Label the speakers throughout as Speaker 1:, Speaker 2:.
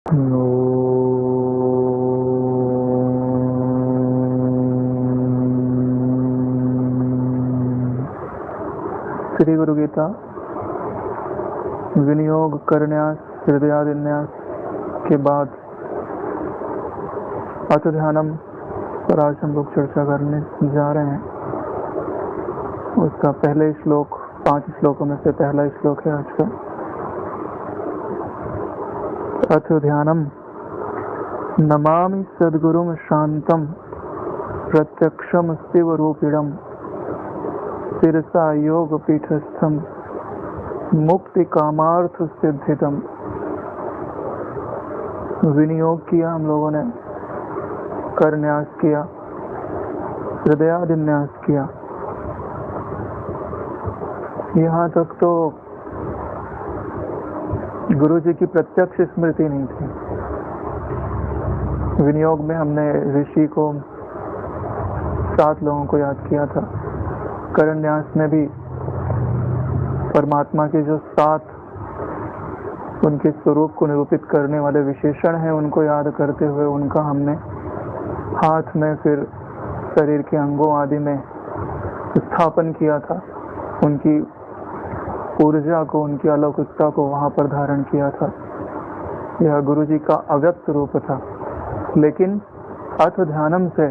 Speaker 1: श्री गुरु गीता विनियोग करन्यास हृदयादिन्यास के बाद अथ ध्यानम पर आज हम लोग चर्चा करने जा रहे हैं। उसका पहले श्लोक 5 श्लोकों में से पहला श्लोक है आज का। अथ ध्यानम नमामि सद्गुरुं शांतम प्रत्यक्षम शिवरूपिणम शिरसा योग पीठस्थम मुक्ति कामार्थ सिद्धितम। विनियोग किया हम लोगों ने, करन्यास किया, हृदयादिन्यास किया। यहाँ तक तो गुरु जी की प्रत्यक्ष स्मृति नहीं थी। विनियोग में हमने ऋषि को 7 लोगों को याद किया था। करन्यास में भी परमात्मा के जो 7 उनके स्वरूप को निरूपित करने वाले विशेषण हैं उनको याद करते हुए उनका हमने हाथ में फिर शरीर के अंगों आदि में स्थापन किया था। उनकी ऊर्जा को, उनकी अलौकिकता को वहां पर धारण किया था। यह गुरु जी का अव्यक्त रूप था। लेकिन अथ ध्यानम से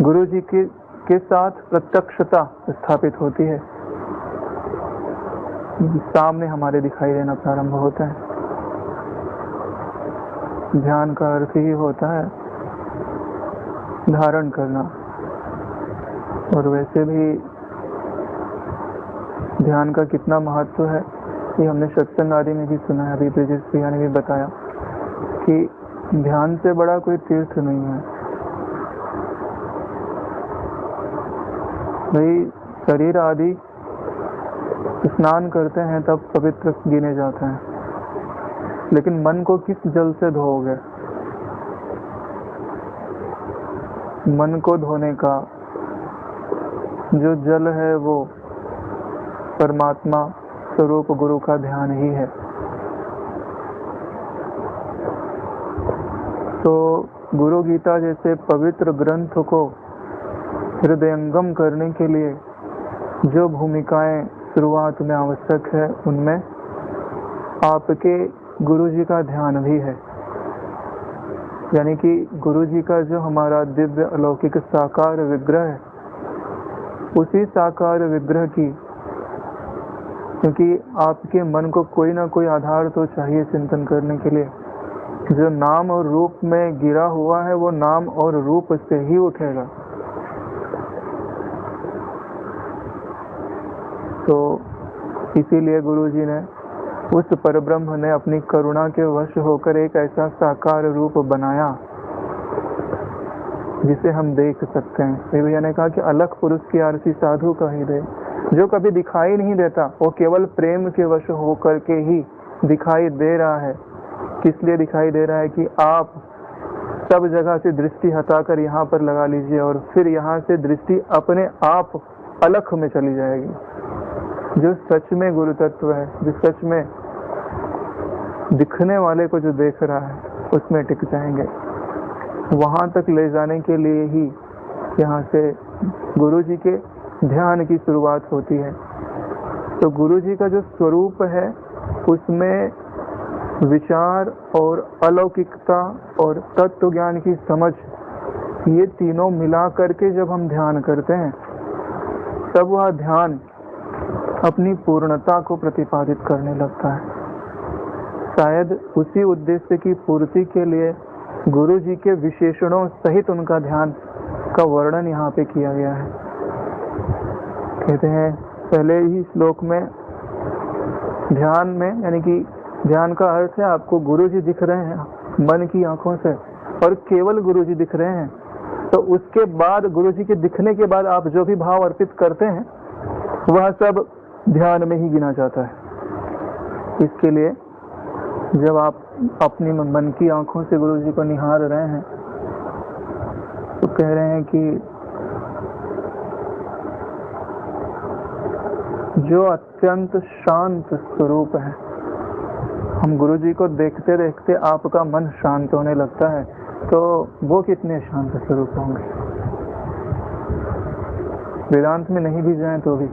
Speaker 1: गुरु जी के साथ प्रत्यक्षता स्थापित होती है, सामने हमारे दिखाई देना प्रारंभ होता है। ध्यान का अर्थ ही होता है धारण करना, और वैसे भी ध्यान का कितना महत्व है ये हमने सत्संग आदि में भी सुना है। अभी ब्रिजेश भैया ने भी बताया कि ध्यान से बड़ा कोई तीर्थ नहीं है भाई। शरीर आदि स्नान करते हैं तब पवित्र गिने जाते हैं, लेकिन मन को किस जल से धोओगे? मन को धोने का जो जल है वो परमात्मा स्वरूप गुरु का ध्यान ही है। तो गुरु गीता जैसे पवित्र ग्रंथ को हृदयंगम करने के लिए जो भूमिकाएं शुरुआत में आवश्यक है उनमें आपके गुरु जी का ध्यान भी है। यानी कि गुरु जी का जो हमारा दिव्य अलौकिक साकार विग्रह है, उसी साकार विग्रह की, क्योंकि आपके मन को कोई ना कोई आधार तो चाहिए चिंतन करने के लिए। जो नाम और रूप में गिरा हुआ है वो नाम और रूप से ही उठेगा। तो इसीलिए गुरु जी ने, उस परब्रह्म ने अपनी करुणा के वश होकर एक ऐसा साकार रूप बनाया जिसे हम देख सकते हैं। भैया ने कहा कि अलख पुरुष की आरती साधु का ही दे। जो कभी दिखाई नहीं देता वो केवल प्रेम के वश होकर के ही दिखाई दे रहा है। किस लिए दिखाई दे रहा है कि आप सब जगह से दृष्टि हटाकर यहाँ पर लगा लीजिए और फिर यहाँ से दृष्टि अपने आप अलख में चली जाएगी। जो सच में गुरु तत्व है, जो सच में दिखने वाले को जो देख रहा है उसमें टिक जाएंगे। वहां तक ले जाने के लिए ही यहाँ से गुरु जी के ध्यान की शुरुआत होती है। तो गुरु जी का जो स्वरूप है उसमें विचार और अलौकिकता और तत्व ज्ञान की समझ, ये तीनों मिला करके जब हम ध्यान करते हैं तब वह ध्यान अपनी पूर्णता को प्रतिपादित करने लगता है। शायद उसी उद्देश्य की पूर्ति के लिए गुरु जी के विशेषणों सहित उनका ध्यान का वर्णन यहाँ पे किया गया है। कहते हैं पहले ही श्लोक में, ध्यान में, यानी कि ध्यान का अर्थ है आपको गुरु जी दिख रहे हैं मन की आंखों से, और केवल गुरु जी दिख रहे हैं। तो उसके बाद गुरु जी के दिखने के बाद आप जो भी भाव अर्पित करते हैं वह सब ध्यान में ही गिना जाता है। इसके लिए जब आप अपनी मन की आंखों से गुरु जी को निहार रहे हैं तो कह रहे हैं कि जो अत्यंत शांत स्वरूप है हम गुरु जी को देखते देखते आपका मन शांत होने लगता है, तो वो कितने शांत स्वरूप होंगे। वेदांत में नहीं भी जाएं तो भी,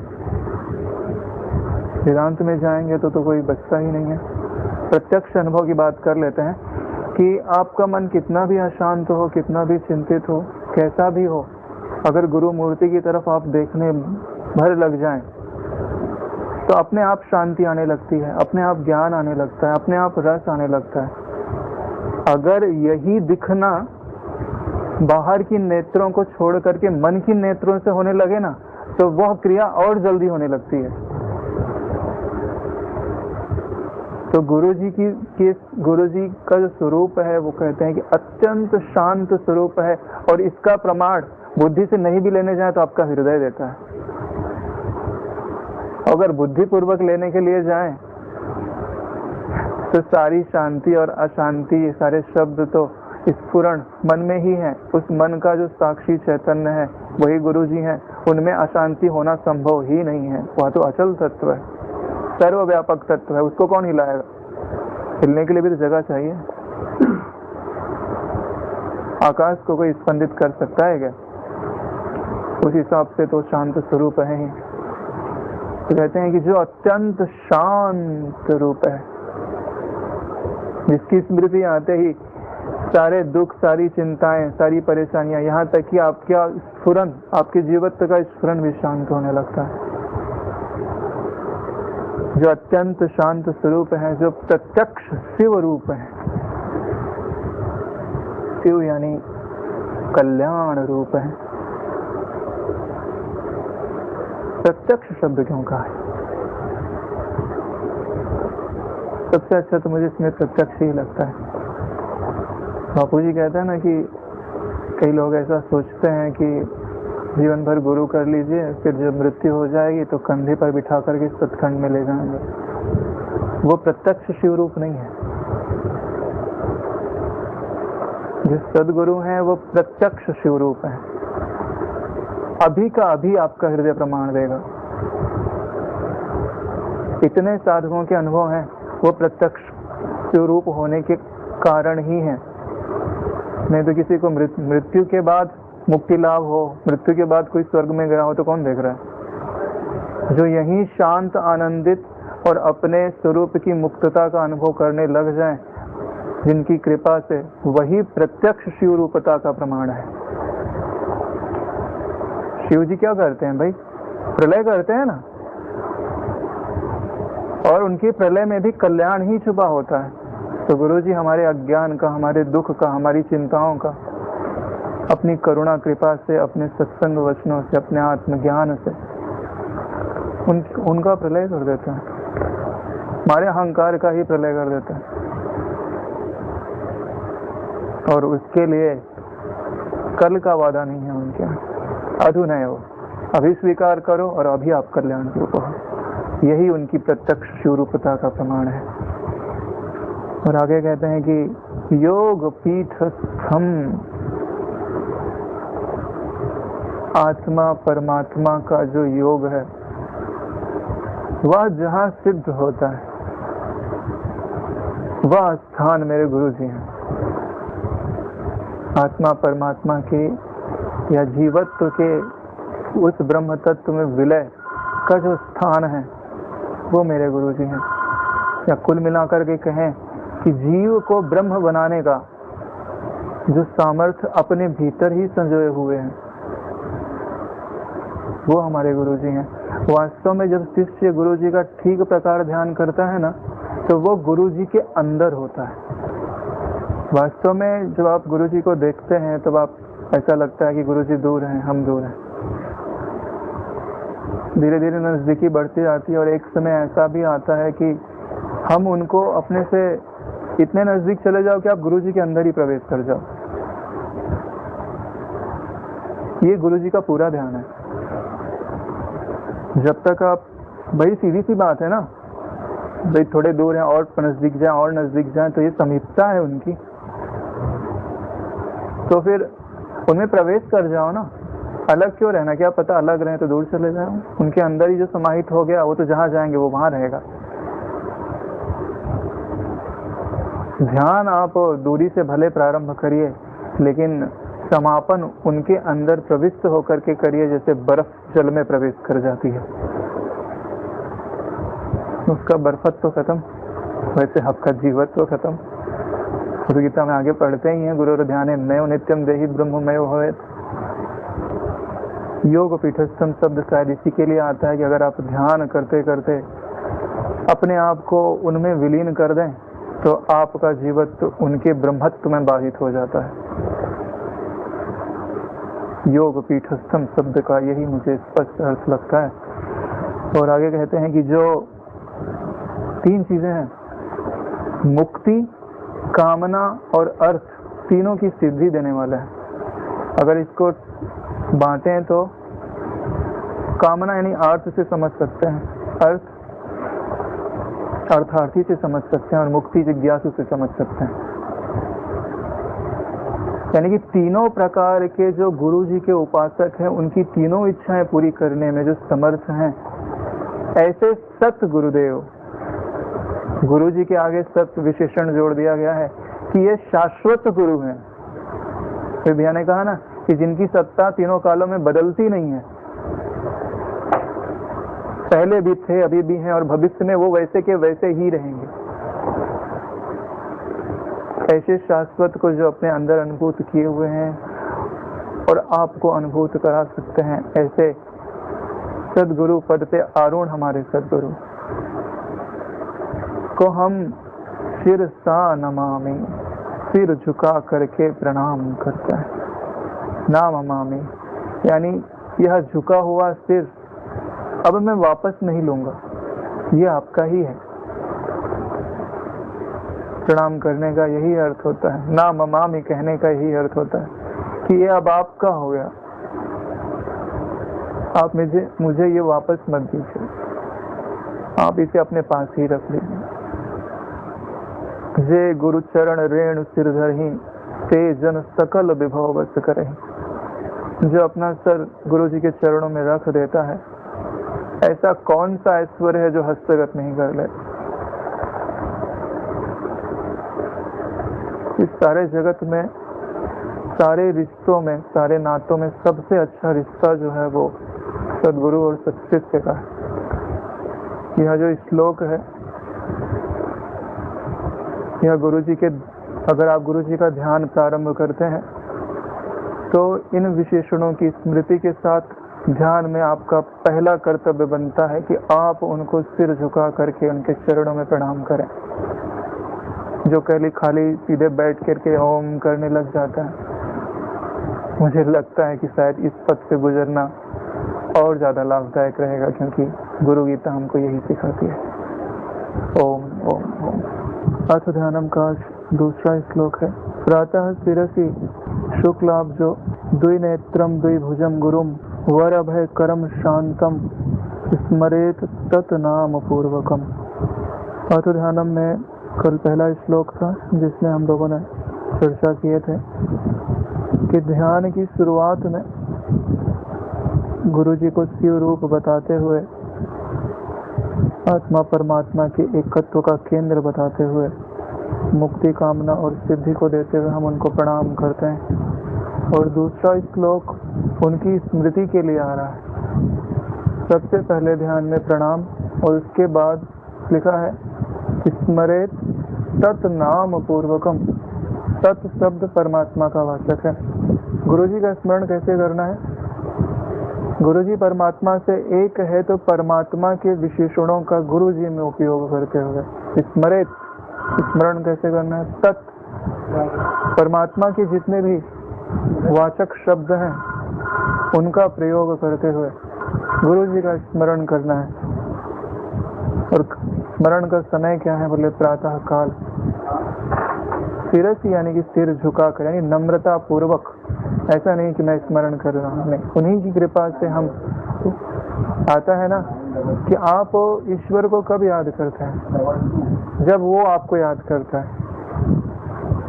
Speaker 1: वेदांत में जाएंगे तो कोई बचता ही नहीं है। प्रत्यक्ष अनुभव की बात कर लेते हैं कि आपका मन कितना भी अशांत हो, कितना भी चिंतित हो, कैसा भी हो, अगर गुरु मूर्ति की तरफ आप देखने भर लग जाएं तो अपने आप शांति आने लगती है, अपने आप ज्ञान आने लगता है, अपने आप रस आने लगता है। अगर यही दिखना बाहर की नेत्रों को छोड़ करके मन की नेत्रों से होने लगे ना, तो वह क्रिया और जल्दी होने लगती है। तो गुरु जी का जो स्वरूप है वो कहते हैं कि अत्यंत शांत स्वरूप है, और इसका प्रमाण बुद्धि से नहीं भी लेने जाए तो आपका हृदय देता है। अगर बुद्धि पूर्वक लेने के लिए जाएं तो सारी शांति और अशांति, सारे शब्द तो स्फुरण मन में ही है। उस मन का जो साक्षी चैतन्य है वही गुरु जी हैं, उनमें अशांति होना संभव ही नहीं है। वह तो अचल तत्व है, सर्वव्यापक तत्व है, उसको कौन हिलाएगा। हिलने के लिए भी तो जगह चाहिए। आकाश को कोई स्पंदित कर सकता है क्या? उस हिसाब से तो शांत स्वरूप है ही। तो कहते हैं कि जो अत्यंत शांत रूप है, जिसकी स्मृति आते ही सारे दुख, सारी चिंताएं, सारी परेशानियां, यहाँ तक कि आपका स्फुरन, आपके जीवत्व का स्फुरन भी शांत होने लगता है। जो अत्यंत शांत स्वरूप है, जो प्रत्यक्ष शिव रूप है। शिव यानी कल्याण रूप है। प्रत्यक्ष शब्द क्यों कहा है? सबसे अच्छा तो मुझे इसमें प्रत्यक्ष ही लगता है। बापू जी कहते हैं ना कि कई लोग ऐसा सोचते हैं कि जीवन भर गुरु कर लीजिए, फिर जब मृत्यु हो जाएगी तो कंधे पर बिठा करके सतखंड में ले जाएंगे। वो प्रत्यक्ष शिव रूप नहीं है। जो सदगुरु हैं वो प्रत्यक्ष शिव रूप है। अभी का अभी आपका हृदय प्रमाण देगा। इतने साधकों के अनुभव हैं, वो प्रत्यक्ष शिव रूप होने के कारण ही है। नहीं तो किसी को मृत्यु के बाद मुक्ति लाभ हो, मृत्यु के बाद कोई स्वर्ग में गया हो तो कौन देख रहा है। जो यही शांत, आनंदित और अपने स्वरूप की मुक्तता का अनुभव करने लग जाएं, जिनकी कृपा से, वही प्रत्यक्ष शिव रूपता का प्रमाण है। शिव जी क्या करते हैं भाई? प्रलय करते हैं ना, और उनके प्रलय में भी कल्याण ही छुपा होता है। तो गुरु जी हमारे अज्ञान का, हमारे दुख का, हमारी चिंताओं का अपनी करुणा कृपा से, अपने सत्संग वचनों से, अपने आत्मज्ञान से उनका प्रलय कर देते हैं। हमारे अहंकार का ही प्रलय कर देते हैं। और उसके लिए कल का वादा नहीं है उनके। अधुनय हो, अभी स्वीकार करो और अभी आप कल्याण रूप हो। यही उनकी प्रत्यक्ष शिवरूपता का प्रमाण है। और आगे कहते हैं कि योग पीठस्थम, आत्मा परमात्मा का जो योग है वह जहाँ सिद्ध होता है, वह स्थान मेरे गुरु जी हैं। आत्मा परमात्मा के या जीवत्व के उस ब्रह्म तत्व में विलय का जो स्थान है वो मेरे गुरु जी हैं। या कुल मिलाकर के कहें कि जीव को ब्रह्म बनाने का जो सामर्थ्य अपने भीतर ही संजोए हुए हैं वो हमारे गुरु जी हैं। वास्तव में जब शिष्य गुरु जी का ठीक प्रकार ध्यान करता है ना, तो वो गुरु जी के अंदर होता है। वास्तव में जब आप गुरु जी को देखते हैं तब आप ऐसा लगता है कि गुरु जी दूर हैं, हम दूर हैं। धीरे धीरे नजदीकी बढ़ती जाती है और एक समय ऐसा भी आता है कि हम उनको अपने से इतने नजदीक चले जाओ कि आप गुरु जी के अंदर ही प्रवेश कर जाओ। ये गुरु जी का पूरा ध्यान है। जब तक आप, भाई सीधी सी बात है ना, भाई थोड़े दूर हैं और नजदीक जाए और नजदीक जाए, तो ये समीपता है उनकी, तो फिर उनमें प्रवेश कर जाओ ना। अलग क्यों रहना? क्या पता अलग रहें तो दूर चले जाओ। उनके अंदर ही जो समाहित हो गया वो तो जहां जाएंगे वो वहां रहेगा। ध्यान आप दूरी से भले प्रारंभ करिए, लेकिन समापन उनके अंदर प्रविष्ट होकर के करिए, जैसे बर्फ जल में प्रवेश कर जाती है, उसका बर्फत्व खत्म, वैसे आपका जीवत्व खत्म। गुरु गीता में आगे पढ़ते ही हैं, गुरुर ध्याने नयो नित्यम देहि ब्रह्ममयो भवेत्। योग पीठस्थम शब्द शायद इसी के लिए आता है कि अगर आप ध्यान करते करते अपने आप को उनमें विलीन कर दें तो आपका जीवत्व उनके ब्रह्मत्व में बाधित हो जाता है। योग पीठस्थम शब्द का यही मुझे स्पष्ट अर्थ लगता है। और आगे कहते हैं कि जो 3 चीजें हैं, मुक्ति, कामना और अर्थ, तीनों की सिद्धि देने वाला है। अगर इसको बांटें तो कामना यानी अर्थ से समझ सकते हैं, अर्थ अर्थार्थी से समझ सकते हैं, और मुक्ति जिज्ञासु से समझ सकते हैं। यानी कि तीनों प्रकार के जो गुरु जी के उपासक हैं, उनकी तीनों इच्छाएं पूरी करने में जो समर्थ हैं, ऐसे सत गुरुदेव, गुरु जी के आगे सत विशेषण जोड़ दिया गया है कि ये शाश्वत गुरु हैं। फिर भैया ने कहा ना कि जिनकी सत्ता तीनों कालों में बदलती नहीं है, पहले भी थे, अभी भी हैं और भविष्य में वो वैसे के वैसे ही रहेंगे। ऐसे शाश्वत को जो अपने अंदर अनुभूत किए हुए हैं और आपको अनुभूत करा सकते हैं, ऐसे सदगुरु पद पे आरूढ़ हमारे सदगुरु को हम सिर सा नमामि, सिर झुका करके प्रणाम करते हैं। नाम अमामि यानी यह झुका हुआ सिर अब मैं वापस नहीं लूंगा, ये आपका ही है। प्रणाम करने का यही अर्थ होता है, नाम अमामि कहने का यही अर्थ होता है कि ये अब आपका हो गया, आप मुझे ये वापस मत दीजिए, आप इसे अपने पास ही रख लीजिए। जे गुरु चरण रेणु सिर धरहि, ते जन सकल विभव बस करहि। जो अपना सर गुरु जी के चरणों में रख देता है, ऐसा कौन सा ऐश्वर्य है जो हस्तगत नहीं कर ले। इस सारे जगत में, सारे रिश्तों में, सारे नातों में सबसे अच्छा रिश्ता जो है वो सदगुरु और सत्शिष्य का है। यह जो श्लोक है, यह गुरु जी के, अगर आप गुरु जी का ध्यान प्रारंभ करते हैं तो इन विशेषणों की स्मृति के साथ ध्यान में आपका पहला कर्तव्य बनता है कि आप उनको सिर झुका करके उनके चरणों में प्रणाम करें। जो खाली सीधे बैठ करके ओम करने लग जाता है, मुझे लगता है कि शायद इस पथ से गुजरना और ज्यादा लाभदायक रहेगा, क्योंकि गुरु गीता हमको यही सिखाती है। ओम ओम ओम। अथ ध्यानम का दूसरा श्लोक है, प्रातः शिरसि शुक्लाब्जो द्विनेत्रम द्विभुजम गुरुम वर अभय करम शांतम स्मरेत तत् नाम पूर्वकम। अथ ध्यानम में कल पहला श्लोक था जिसमें हम लोगों ने चर्चा किए थे कि ध्यान की शुरुआत में गुरु जी को शिव रूप बताते हुए, आत्मा परमात्मा के एकत्व का केंद्र बताते हुए, मुक्ति कामना और सिद्धि को देते हुए हम उनको प्रणाम करते हैं। और दूसरा श्लोक उनकी स्मृति के लिए आ रहा है। सबसे पहले ध्यान में प्रणाम और उसके बाद लिखा है स्मरेत तत् नाम पूर्वकम। तत् शब्द परमात्मा का वाचक है। गुरु जी का स्मरण कैसे करना है? गुरु जी परमात्मा से एक है तो परमात्मा के विशेषणों का गुरु जी में उपयोग करते हुए स्मरेत, स्मरण कैसे करना है? तत् परमात्मा के जितने भी वाचक शब्द हैं उनका प्रयोग करते हुए गुरु जी का स्मरण करना है। और स्मरण का समय क्या है? बोले प्रातः काल। शिरस यानी कि सिर झुका कर, यानी नम्रता पूर्वक। ऐसा नहीं कि मैं स्मरण कर रहा हूँ, उन्हीं की कृपा से हम, आता है ना कि आप ईश्वर को कब याद करते हैं? जब वो आपको याद करता है,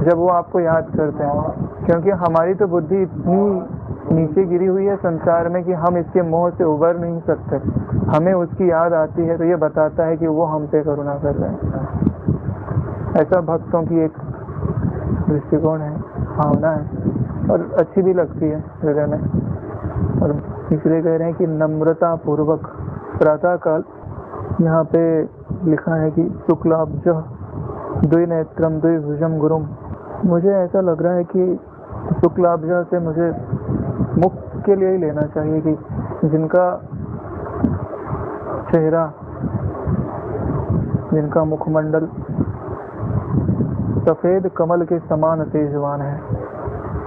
Speaker 1: जब वो आपको याद करते हैं। क्योंकि हमारी तो बुद्धि इतनी नीचे गिरी हुई है संसार में कि हम इसके मोह से उबर नहीं सकते। हमें उसकी याद आती है तो ये बताता है कि वो हम पे करुणा कर रहे हैं। ऐसा भक्तों की एक दृष्टिकोण है, भावना है, और अच्छी भी लगती है हृदय में। और इसलिए कह रहे हैं कि नम्रता पूर्वक प्रातः काल, यहाँ पे लिखा है कि शुक्लाब्ज द्विनेत्रम द्विभुजम गुरुम। मुझे ऐसा लग रहा है कि शुक्लाब्ज से मुझे मुख के लिए ही लेना चाहिए कि जिनका चेहरा, जिनका मुखमंडल सफेद कमल के समान तेजवान है,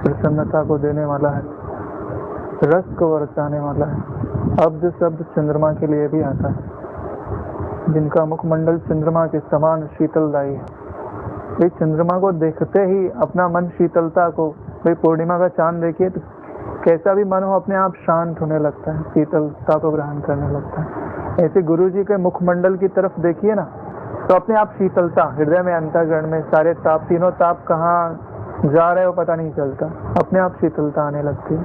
Speaker 1: प्रसन्नता को देने वाला है, रस को बरसाने वाला है। अब्ज शब्द चंद्रमा के लिए भी आता है, जिनका मुखमंडल चंद्रमा के समान शीतलदायी है। भाई चंद्रमा को देखते ही अपना मन शीतलता को, भाई पूर्णिमा का चांद देखिए तो कैसा भी मन हो अपने आप शांत होने लगता है, शीतलता को ग्रहण करने लगता है। ऐसे गुरु जी के मुखमंडल की तरफ देखिए ना, तो अपने आप शीतलता हृदय में, अंतःकरण में, सारे ताप, तीनों ताप कहाँ जा रहे हो पता नहीं चलता, अपने आप शीतलता आने लगती है,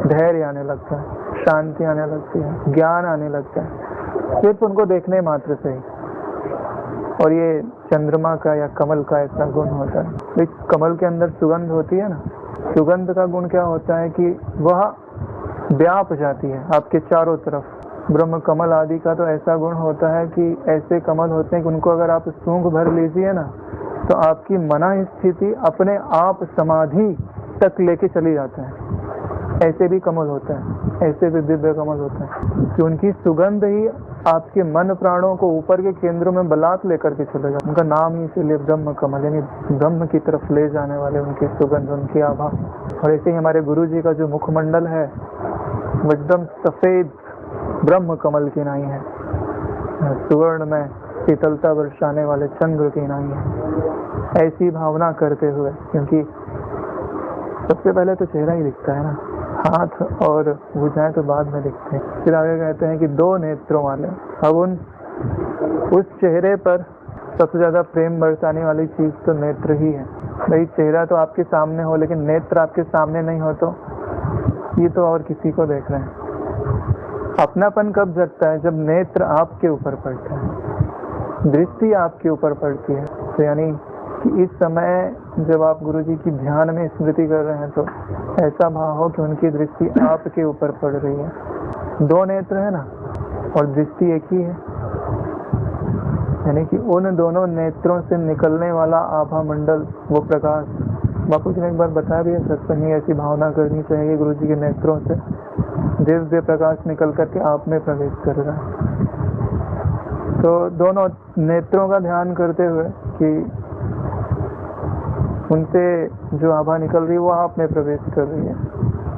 Speaker 1: धैर्य आने लगता है, शांति आने लगती है, ज्ञान आने लगता है, सिर्फ उनको देखने मात्र से ही। और ये चंद्रमा का या कमल का ऐसा गुण होता है। इस कमल के अंदर सुगंध होती है ना, सुगंध का गुण क्या होता है कि वह व्याप जाती है आपके चारों तरफ। ब्रह्म कमल आदि का तो ऐसा गुण होता है कि ऐसे कमल होते हैं कि उनको अगर आप सूंघ भर लीजिए ना, तो आपकी मना स्थिति अपने आप समाधि तक लेके चली जाता है। ऐसे भी कमल होते हैं, ऐसे भी दिव्य कमल होते हैं कि उनकी सुगंध ही आपके मन प्राणों को ऊपर के केंद्रों में बलात् लेकर के चले जाते। उनका नाम ही इसीलिए ब्रह्म कमल, यानी ब्रह्म की तरफ ले जाने वाले उनकी सुगंध, उनकी आभा। और ऐसे ही हमारे गुरु जी का जो मुखमंडल है वो एकदम सफेद ब्रह्म कमल की नाई है, सुवर्ण में शीतलता बरसाने वाले चंद्र की नाई है। ऐसी भावना करते हुए, क्योंकि सबसे पहले तो चेहरा ही दिखता है ना, हाथ और भुजाएं तो बाद में दिखते हैं। फिर आगे कहते हैं कि दो नेत्रों वाले। अब उस चेहरे पर सबसे ज्यादा प्रेम बरसाने वाली चीज तो नेत्र ही है। भाई चेहरा तो आपके सामने हो, लेकिन नेत्र आपके सामने नहीं हो तो ये तो और किसी को देख रहे हैं। अपनापन कब जगता है? जब नेत्र आपके ऊपर पड़ता है, दृष्टि आपके ऊपर पड़ती है। तो यानी कि इस समय जब आप गुरु जी की ध्यान में स्मृति कर रहे हैं तो ऐसा भाव हो कि उनकी दृष्टि आपके ऊपर पड़ रही है। दो नेत्र है ना, और दृष्टि एक ही है, यानी कि उन दोनों नेत्रों से निकलने वाला आभा मंडल, वो प्रकाश। बापू जी ने एक बार बताया भी है सत्संग, ऐसी भावना करनी चाहिए गुरु जी के नेत्रों से दिव्य प्रकाश निकल करके आप में प्रवेश कर रहा है। तो दोनों नेत्रों का ध्यान करते हुए कि उनसे जो आभा निकल रही है वो आप में प्रवेश कर रही है,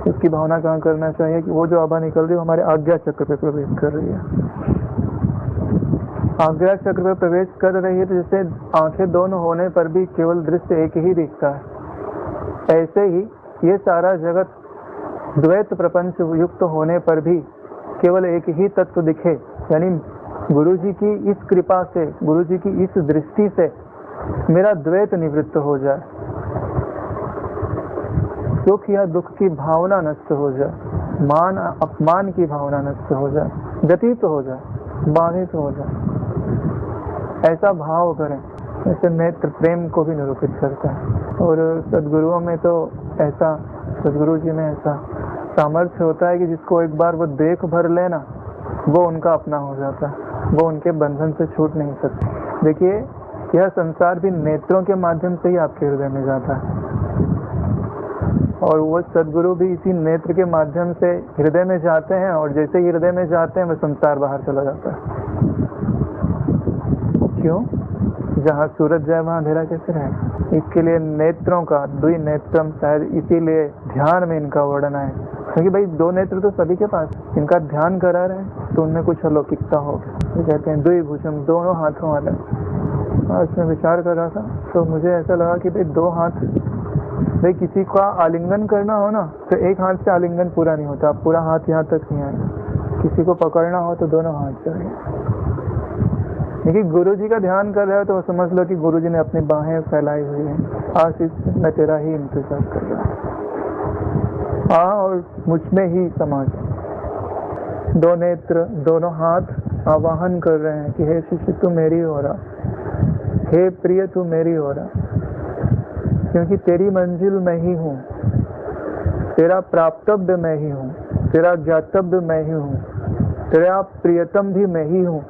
Speaker 1: उसकी भावना कहाँ करना चाहिए कि वो जो आभा निकल रही है हमारे आज्ञा चक्र पे प्रवेश कर रही है। आज्ञा चक्र पे प्रवेश कर रही है तो जैसे आंखें दोनों होने पर भी केवल दृश्य एक ही दिखता है, ऐसे ही ये सारा जगत द्वैत प्रपंच युक्त होने पर भी केवल एक ही तत्व दिखे। यानी गुरु जी की इस कृपा से, गुरु जी की इस दृष्टि से मेरा द्वैत निवृत्त हो जाए, सुख या दुख की भावना नष्ट हो जाए, मान अपमान की भावना नष्ट हो जाए, व्यतीत हो जाए, बाधित हो जाए। ऐसा भाव करें। ऐसे नेत्र प्रेम को भी निरूपित करता है। और सदगुरुओं में तो ऐसा, सदगुरु जी में ऐसा सामर्थ्य होता है कि जिसको एक बार वो देख भर लेना, वो उनका अपना हो जाता है, वो उनके बंधन से छूट नहीं सकता। देखिए यह संसार भी नेत्रों के माध्यम से ही आपके हृदय में जाता है, और वो सदगुरु भी इसी नेत्र के माध्यम से हृदय में जाते हैं, और जैसे ही हृदय में जाते हैं वह संसार बाहर चला जाता है। क्यों? जहाँ सूरज जाए वहाँ अंधेरा कैसे रहेगा? इसके लिए नेत्रों का द्विनेत्रम, शायद इसीलिए ध्यान में इनका वर्णन है, क्योंकि भाई दो नेत्र तो सभी के पास, इनका ध्यान करा रहे हैं तो उनमें कुछ अलौकिकता होगी। कहते हैं द्विभुजम, दोनों हाथों वाला। आज मैं विचार कर रहा था तो मुझे ऐसा लगा कि भाई दो हाथ, भाई किसी का आलिंगन करना हो ना तो एक हाथ से आलिंगन पूरा नहीं होता, पूरा हाथ यहाँ तक नहीं आएगा। किसी को पकड़ना हो तो दोनों हाथ चाहिए। लेकिन गुरु जी का ध्यान कर रहे हो तो समझ लो कि गुरु जी ने अपनी बाहें फैलाई हुई हैं, आशीष मैं तेरा ही इंतजार कर रहा हूँ, हाँ, और मुझ में ही समा जा। दो नेत्र, दोनों हाथ आवाहन कर रहे हैं कि हे शिष्य तू मेरी हो रहा, हे प्रिय तू मेरी ओर आ, क्योंकि तेरी मंजिल मैं ही हूँ, तेरा प्राप्तव्य मैं ही हूँ, तेरा ज्ञातव्य मैं ही हूँ, तेरा प्रियतम भी मैं ही हूँ।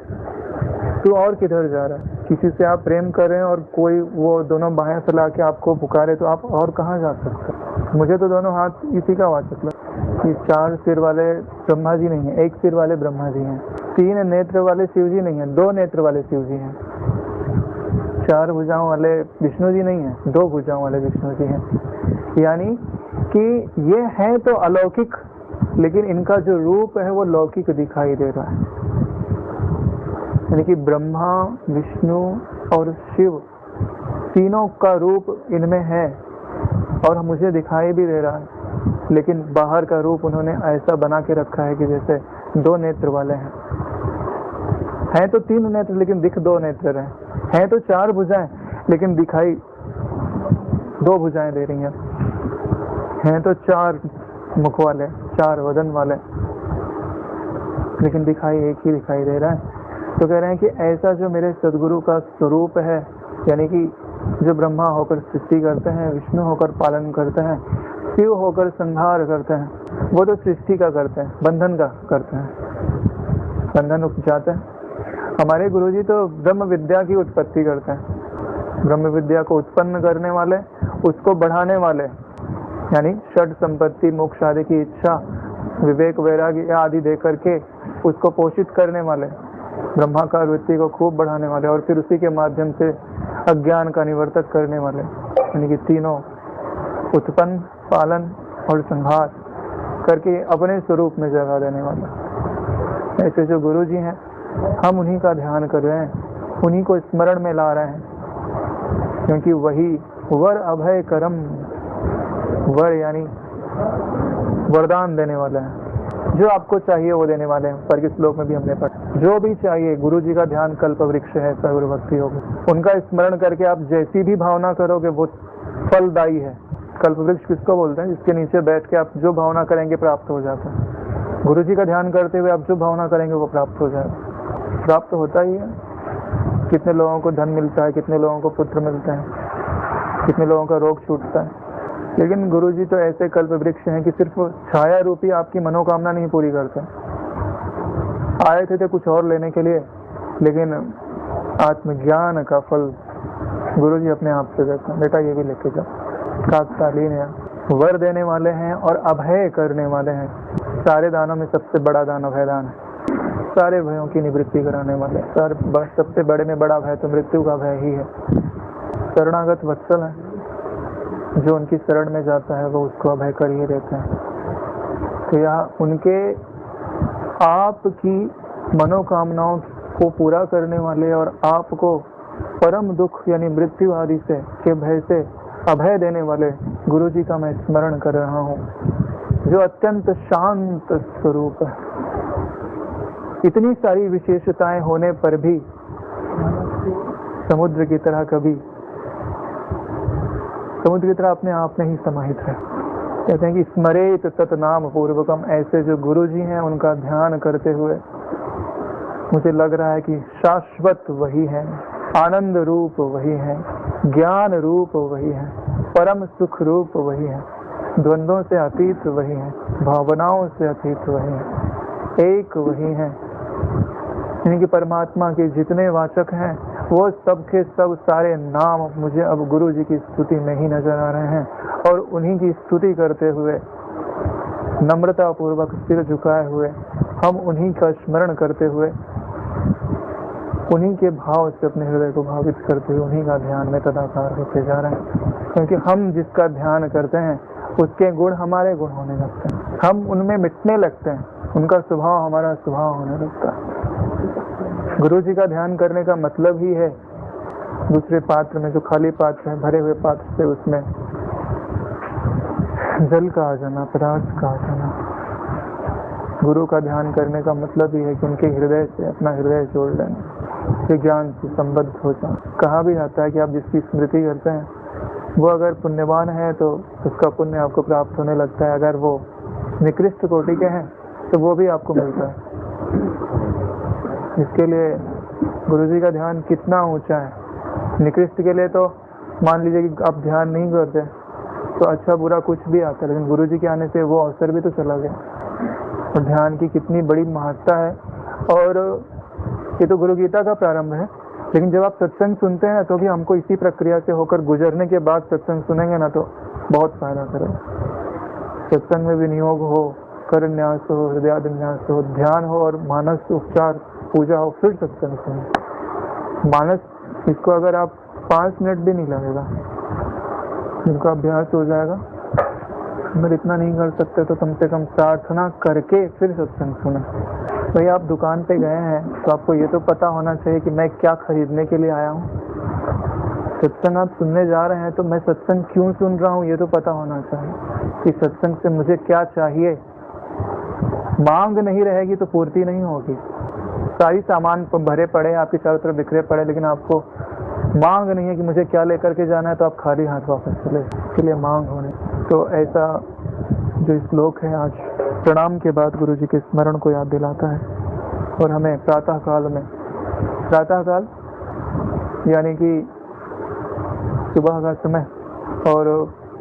Speaker 1: तू और किधर जा रहा है? किसी से आप प्रेम करें और कोई वो दोनों बाहें फैला के आपको पुकारे तो आप और कहाँ जा सकते हैं? मुझे तो दोनों हाथ इसी का वाचक लगा कि 4 सिर वाले ब्रह्मा जी नहीं है, 1 सिर वाले ब्रह्मा जी हैं, 3 नेत्र वाले शिव जी नहीं है, 2 नेत्र वाले शिव जी हैं, 4 भुजाओं वाले विष्णु जी नहीं है, 2 भुजाओं वाले विष्णु जी हैं। यानी कि ये है तो अलौकिक, लेकिन इनका जो रूप है वो लौकिक दिखाई दे रहा है। यानी कि ब्रह्मा, विष्णु और शिव तीनों का रूप इनमें है और मुझे दिखाई भी दे रहा है, लेकिन बाहर का रूप उन्होंने ऐसा बना के रखा है कि जैसे 2 नेत्र वाले हैं तो 3 नेत्र लेकिन दिख 2 नेत्र हैं तो 4 भुजाएं लेकिन दिखाई 2 भुजाएं दे रही हैं तो 4 मुख वाले, 4 वदन वाले, लेकिन दिखाई एक ही दिखाई दे रहा है। तो कह रहे हैं कि ऐसा जो मेरे सदगुरु का स्वरूप है, यानी कि जो ब्रह्मा होकर सृष्टि करते हैं, विष्णु होकर पालन करते हैं, शिव होकर संहार करते हैं, वो तो सृष्टि का करते हैं, बंधन का करते हैं, बंधन उपजाते हैं। हमारे गुरुजी तो ब्रह्म विद्या की उत्पत्ति करते हैं, ब्रह्म विद्या को उत्पन्न करने वाले, उसको बढ़ाने वाले, यानी षड संपत्ति, मोक्ष आदि की इच्छा, विवेक, वैराग्य आदि दे करके उसको पोषित करने वाले, ब्रह्माकार वृत्ति को खूब बढ़ाने वाले, और फिर उसी के माध्यम से अज्ञान का निवर्तक करने वाले, यानी कि तीनों उत्पन्न, पालन और संहार करके अपने स्वरूप में जगह देने वाला। ऐसे जो गुरु जी हैं, हम उन्हीं का ध्यान कर रहे हैं, उन्हीं को स्मरण में ला रहे हैं, क्योंकि वही वर अभय करम, वर यानी वरदान देने वाले हैं, जो आपको चाहिए वो देने वाले हैं। पर के श्लोक में भी हमने पढ़ा, जो भी चाहिए, गुरु जी का ध्यान कल्प वृक्ष है, सगुरु भक्ति होगी, उनका स्मरण करके आप जैसी भी भावना करोगे वो फलदायी है। कल्प वृक्ष किसको बोलते हैं? जिसके नीचे बैठ के आप जो भावना करेंगे प्राप्त हो जाता है। गुरु जी का ध्यान करते हुए आप जो भावना करेंगे वो प्राप्त हो जाएगा, प्राप्त होता ही है। कितने लोगों को धन मिलता है, कितने लोगों को पुत्र मिलते हैं, कितने लोगों का रोग छूटता है, लेकिन गुरु जी तो ऐसे कल्प वृक्ष हैं कि सिर्फ छाया रूपी आपकी मनोकामना नहीं पूरी करते। आए थे कुछ और लेने के लिए, लेकिन आत्मज्ञान का फल गुरु जी अपने आप से देते हैं। बेटा ये भी लेके जाओ, काकतालीन है, वर देने वाले हैं और अभय करने वाले हैं। सारे दानों में सबसे बड़ा दान अभय दान है, सारे भयों की निवृत्ति कराने वाले। सबसे बड़े में बड़ा भय तो मृत्यु का भय ही है। शरणागत वत्सल है, जो उनकी शरण में जाता है वो उसको अभय कर ही देते हैं। तो यहाँ उनके आपकी मनोकामनाओं को पूरा करने वाले और आपको परम दुख यानी मृत्यु आदि से के भय से अभय देने वाले गुरु जी का मैं स्मरण कर रहा हूँ, जो अत्यंत शांत स्वरूप है। इतनी सारी विशेषताएं होने पर भी समुद्र की तरह अपने आप में ही समाहित है। कहते हैं कि स्मरेत तत्नाम पूर्वकम, ऐसे जो गुरु जी हैं उनका ध्यान करते हुए मुझे लग रहा है कि शाश्वत वही है, आनंद रूप वही है, ज्ञान रूप वही है, परम सुख रूप वही है, द्वंद्वों से अतीत वही है, भावनाओं से अतीत वही है, एक वही है। यानी कि परमात्मा के जितने वाचक हैं वो सब के सब सारे नाम मुझे अब गुरु जी की स्तुति में ही नजर आ रहे हैं, और उन्हीं की स्तुति करते हुए नम्रता पूर्वक सिर झुकाए हुए हम उन्हीं का स्मरण करते हुए उन्हीं के भाव से अपने हृदय को भावित करते हुए उन्हीं का ध्यान में तदाकार होते जा रहे हैं। क्योंकि हम जिसका ध्यान करते हैं उसके गुण हमारे गुण होने लगते हैं, हम उनमें मिटने लगते हैं, उनका स्वभाव हमारा स्वभाव होने लगता है। गुरु जी का ध्यान करने का मतलब ही है दूसरे पात्र में जो खाली पात्र है, भरे हुए पात्र से उसमें जल का आ जाना, पदार्थ का आ जाना। गुरु का ध्यान करने का मतलब ही है कि उनके हृदय से अपना हृदय जोड़ लेना, ज्ञान से संबद्ध हो जाना। कहा भी जाता है कि आप जिसकी स्मृति करते हैं वो अगर पुण्यवान है तो उसका पुण्य आपको प्राप्त होने लगता है, अगर वो निकृष्ट कोटि के हैं तो वो भी आपको मिलता है। इसके लिए गुरु जी का ध्यान कितना ऊंचा है निकृष्ट के लिए तो मान लीजिए कि आप ध्यान नहीं करते तो अच्छा बुरा कुछ भी आता है, लेकिन गुरु जी के आने से वो अवसर भी तो चला गया। और ध्यान की कितनी बड़ी महत्ता है। और ये तो गुरु गीता का प्रारंभ है, लेकिन जब आप सत्संग सुनते हैं तो भी हमको इसी प्रक्रिया से होकर गुजरने के बाद सत्संग सुनेंगे ना तो बहुत फायदा करेगा। सत्संग में विनियोग हो, कर न्यास हो, हृदयान्यास हो, ध्यान हो और मानस उपचार पूजा हो, फिर सत्संग सुने। मानस इसको अगर आप 5 मिनट भी नहीं लगेगा, जिनका अभ्यास हो जाएगा। अगर इतना नहीं कर सकते तो कम से कम प्रार्थना करके फिर सत्संग सुने। भाई आप दुकान पे गए हैं तो आपको ये तो पता होना चाहिए कि मैं क्या खरीदने के लिए आया हूँ। सत्संग आप सुनने जा रहे हैं तो मैं सत्संग क्यों सुन रहा हूँ ये तो पता होना चाहिए कि सत्संग से मुझे क्या चाहिए। मांग नहीं रहेगी तो पूर्ति नहीं होगी। सारी सामान भरे पड़े आपके चारों तरफ बिखरे पड़े, लेकिन आपको मांग नहीं है कि मुझे क्या लेकर के जाना है, तो आप खाली हाथ वापस चले। इसके लिए मांग होने। तो ऐसा जो श्लोक है आज प्रणाम के बाद गुरु जी के स्मरण को याद दिलाता है। और हमें प्रातः काल यानी कि सुबह का समय, और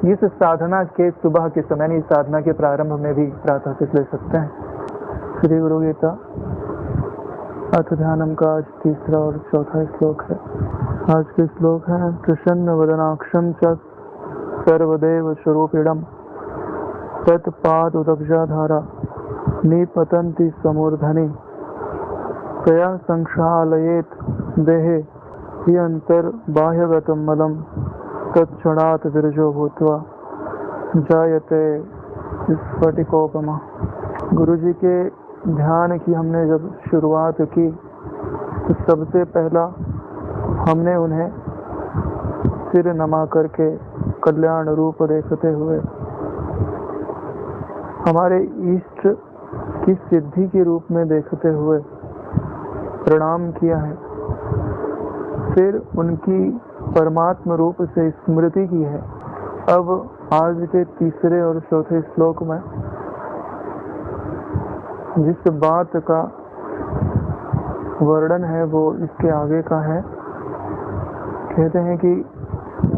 Speaker 1: इस साधना के सुबह के समय, इस साधना के प्रारंभ में भी प्रातः से ले सकते हैं। श्री गुरु गीता अथ ध्यानम का आज तीसरा और चौथा श्लोक है। आज के श्लोक है प्रसन्न वदनाक्षम च सर्वदेव स्वरूपिणम तत्पाद उदब्जाधारा निपतंति समूर्धनि तया संक्षालयेत देहे हि अंतर बाह्यगतम मलम तत्क्षणात् विरजो भूत्वा जायते स्फटिकोपमा। गुरु जी के ध्यान की हमने जब शुरुआत की तो सबसे पहला हमने उन्हें सिर नमा करके कल्याण रूप देखते हुए हमारे इष्ट की सिद्धि के रूप में देखते हुए प्रणाम किया है। फिर उनकी परमात्म रूप से स्मृति की है। अब आज के तीसरे और चौथे श्लोक में जिस बात का वर्णन है वो इसके आगे का है। कहते हैं कि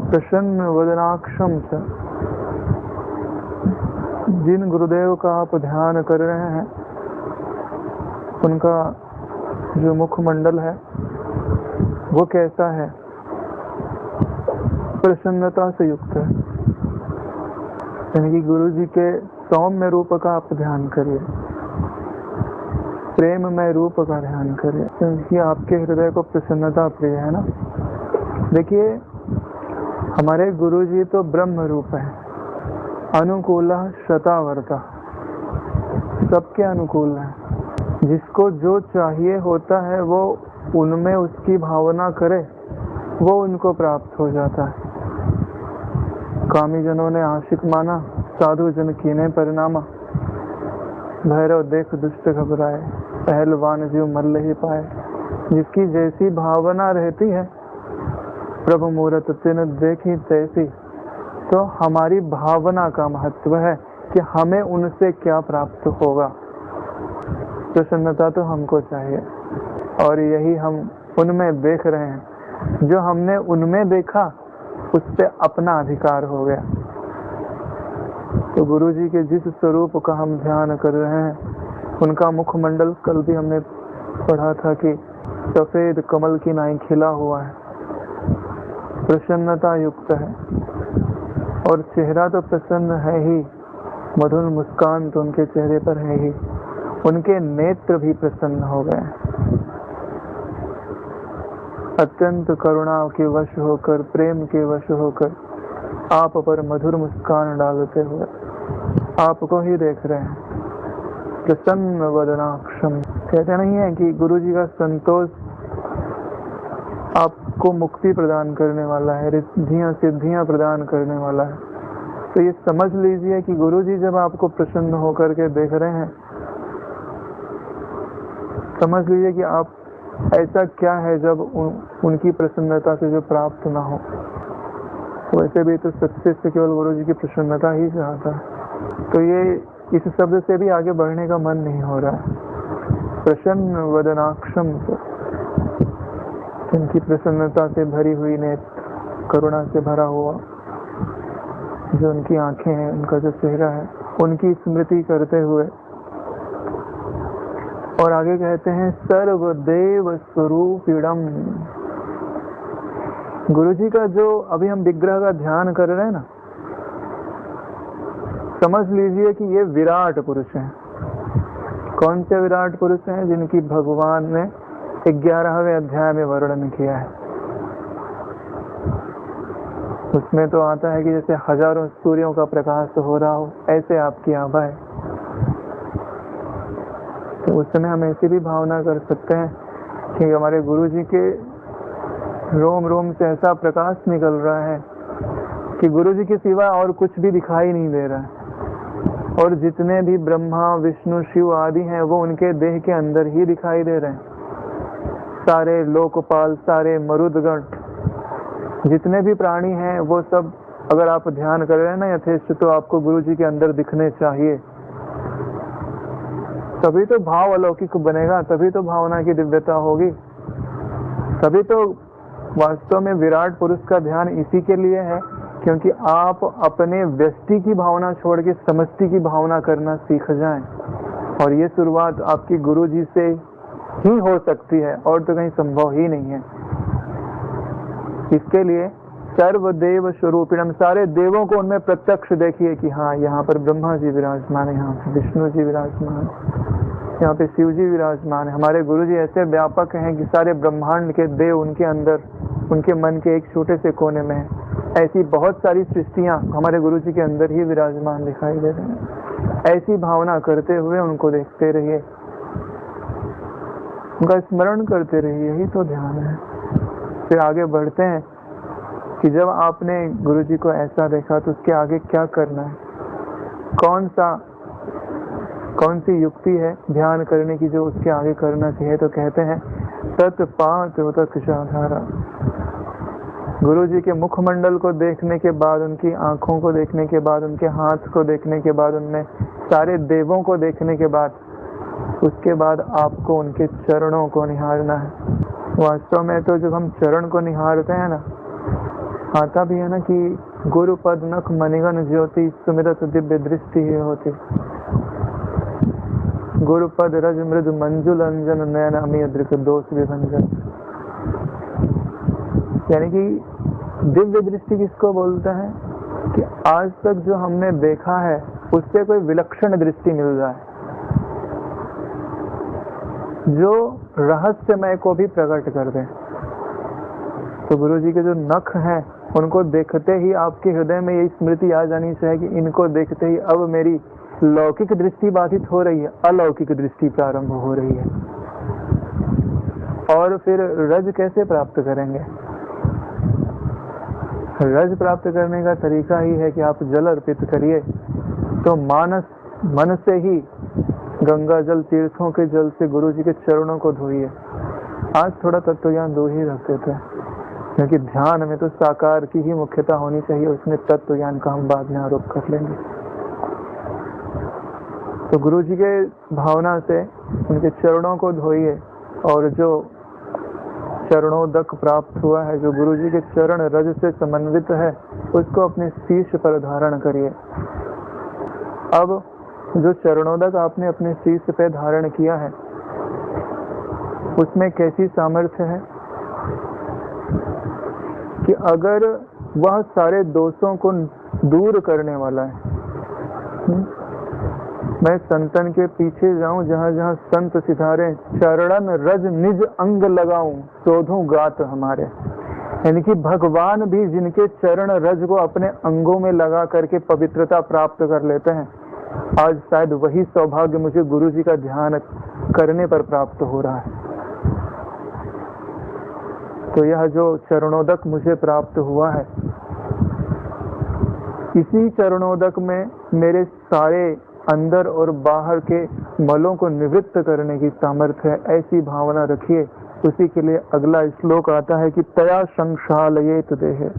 Speaker 1: प्रसन्न वदनाक्षम से, जिन गुरुदेव का आप ध्यान कर रहे हैं उनका जो मुखमंडल है वो कैसा है? प्रसन्नता से युक्त है। यानी कि गुरु जी के सौम्य रूप का आप ध्यान करिए, प्रेममय रूप का ध्यान करिए, क्योंकि आपके हृदय को प्रसन्नता प्रिय है ना। देखिए हमारे गुरु जी तो ब्रह्म रूप है, अनुकूल शतावर्ता, सबके अनुकूल है। जिसको जो चाहिए होता है वो उनमें उसकी भावना करे, वो उनको प्राप्त हो जाता है। कामी जनों ने आशिक माना, साधु जन कीने परिणामा। भैरव देख दुष्ट घबराए, पहलवान जीव मल्ल ही पाए। जिसकी जैसी भावना रहती है प्रभु मूरत तिन देखी तैसी। तो हमारी भावना का महत्व है कि हमें उनसे क्या प्राप्त होगा। प्रसन्नता तो हमको चाहिए और यही हम उनमें देख रहे हैं। जो हमने उनमें देखा उस पे अपना अधिकार हो गया। तो गुरु जी के जिस स्वरूप का हम ध्यान कर रहे हैं उनका मुखमंडल, कल भी हमने पढ़ा था कि सफेद कमल की नाई खिला हुआ है, प्रसन्नता युक्त है। और चेहरा तो प्रसन्न है ही, मधुर मुस्कान तो उनके चेहरे पर है ही, उनके नेत्र भी प्रसन्न हो गए। अत्यंत करुणा के वश होकर, प्रेम के वश होकर आप पर मधुर मुस्कान डालते हुए आपको ही देख रहे हैं। प्रसन्न वदनाक्षम। कहते नहीं है कि गुरु जी का संतोष आपको मुक्ति प्रदान करने वाला है, रिद्धियां सिद्धियां प्रदान करने वाला है। तो ये समझ लीजिए कि गुरु जी जब आपको प्रसन्न होकर के देख रहे हैं, समझ लीजिए कि आप ऐसा क्या है जब उनकी प्रसन्नता से जो प्राप्त ना हो। वैसे भी तो सच्चे से केवल गुरु जी की प्रसन्नता ही चाहता है। तो ये इस शब्द से भी आगे बढ़ने का मन नहीं हो रहा है। प्रसन्न वदनाक्षम से, जिनकी प्रसन्नता से भरी हुई नेत्र, करुणा से भरा हुआ जो उनकी आंखें हैं, उनका जो चेहरा है, उनकी स्मृति करते हुए और आगे कहते हैं सर्वदेव स्वरूपिणम। गुरु जी का जो अभी हम विग्रह का ध्यान कर रहे हैं ना, समझ लीजिए कि ये विराट पुरुष हैं। कौन से विराट पुरुष हैं? जिनकी भगवान ने 11वें अध्याय में वर्णन किया है। उसमें तो आता है कि जैसे हजारों सूर्यों का प्रकाश हो रहा हो, ऐसे आपकी आभा है। तो उस समय हम ऐसी भी भावना कर सकते हैं कि हमारे गुरु जी के रोम रोम से ऐसा प्रकाश निकल रहा है कि गुरु जी के सिवा और कुछ भी दिखाई नहीं दे रहा है, और जितने भी ब्रह्मा विष्णु शिव आदि हैं वो उनके देह के अंदर ही दिखाई दे रहे हैं। सारे लोकपाल, सारे मरुदगण, जितने भी प्राणी हैं वो सब अगर आप ध्यान कर रहे हैं ना यथेष्ट, तो आपको गुरु जी के अंदर दिखने चाहिए। तभी तो भाव अलौकिक बनेगा, तभी तो भावना की दिव्यता होगी, तभी तो वास्तव में विराट पुरुष का ध्यान इसी के लिए है क्योंकि आप अपने व्यष्टि की भावना छोड़ के समष्टि की भावना करना सीख जाएं। और ये शुरुआत आपकी गुरु जी से ही हो सकती है, और तो कहीं संभव ही नहीं है। इसके लिए सर्वदेव स्वरूपिणम, सारे देवों को उनमें प्रत्यक्ष देखिए कि हाँ, यहाँ पर ब्रह्मा जी विराजमान है, यहाँ पे विष्णु जी विराजमान, यहाँ पे शिव जी विराजमान है। हमारे गुरु जी ऐसे व्यापक हैं कि सारे ब्रह्मांड के देव उनके अंदर, उनके मन के एक छोटे से कोने में है। ऐसी बहुत सारी सृष्टियां हमारे गुरु जी के अंदर ही विराजमान दिखाई दे रहे हैं। ऐसी भावना करते हुए उनको देखते रहिए, उनका स्मरण करते रहिए, यही तो ध्यान है। फिर आगे बढ़ते हैं कि जब आपने गुरु जी को ऐसा देखा तो उसके आगे क्या करना है, कौन सी युक्ति है ध्यान करने की जो उसके आगे करना चाहिए। तो कहते हैं तत्पात तत्क्षाधारा। गुरु जी के मुखमंडल को देखने के बाद, उनकी आंखों को देखने के बाद, उनके हाथ को देखने के बाद, उनमें सारे देवों को देखने के बाद, उसके बाद आपको उनके चरणों को निहारना है। वास्तव में तो जब हम चरण को निहारते हैं ना, आता भी है ना कि गुरु पद नख मणिगण ज्योति सुमिरत दिव्य दृष्टि ही होती। गुरु पद रज मृद मंजुल अंजन नयन अमीय दृक दोष विभंजन। यानी कि दिव्य दृष्टि किसको बोलते हैं कि आज तक जो हमने देखा है उससे कोई विलक्षण दृष्टि मिल जाए, जो रहस्यमय को भी प्रकट कर दे। तो गुरु जी के जो नख हैं उनको देखते ही आपके हृदय में यही स्मृति आ जानी चाहिए कि इनको देखते ही अब मेरी लौकिक दृष्टि बाधित हो रही है, अलौकिक दृष्टि प्रारंभ हो रही है। और फिर रज कैसे प्राप्त करेंगे? रज प्राप्त करने का तरीका ही है कि आप जल अर्पित करिए। तो मन से ही गंगा जल, तीर्थों के जल से गुरु जी के चरणों को धोइए। आज थोड़ा तत्व ज्ञान दो ही रखते थे क्योंकि ध्यान में तो साकार की ही मुख्यता होनी चाहिए, उसमें तत्व ज्ञान का हम बाद में आरोप कर लेंगे। तो गुरु जी के भावना से उनके चरणों को धोइए, और जो चरणोदक प्राप्त हुआ है, जो गुरु जी के चरण रज से समन्वित है, उसको अपने शीश पर धारण करिए। अब जो चरणोदक आपने अपने शीश पे धारण किया है उसमें कैसी सामर्थ्य है कि अगर वह सारे दोषों को दूर करने वाला है। मैं संतन के पीछे जाऊं, जहां जहां संत सिधारे, चरणन रज निज अंग लगाऊं, शोधूं गात हमारे। यानी कि भगवान भी जिनके चरण रज को अपने अंगों में लगा करके पवित्रता प्राप्त कर लेते हैं, आज शायद वही सौभाग्य मुझे गुरु जी का ध्यान करने पर प्राप्त हो रहा है। तो यह जो चरणोदक मुझे प्राप्त हुआ है, इसी चरणोदक में मेरे सारे अंदर और बाहर के मलों को निवृत्त करने की सामर्थ्य है। ऐसी भावना रखिए। उसी के लिए अगला श्लोक आता है कि तया संक्षालयेत देहे।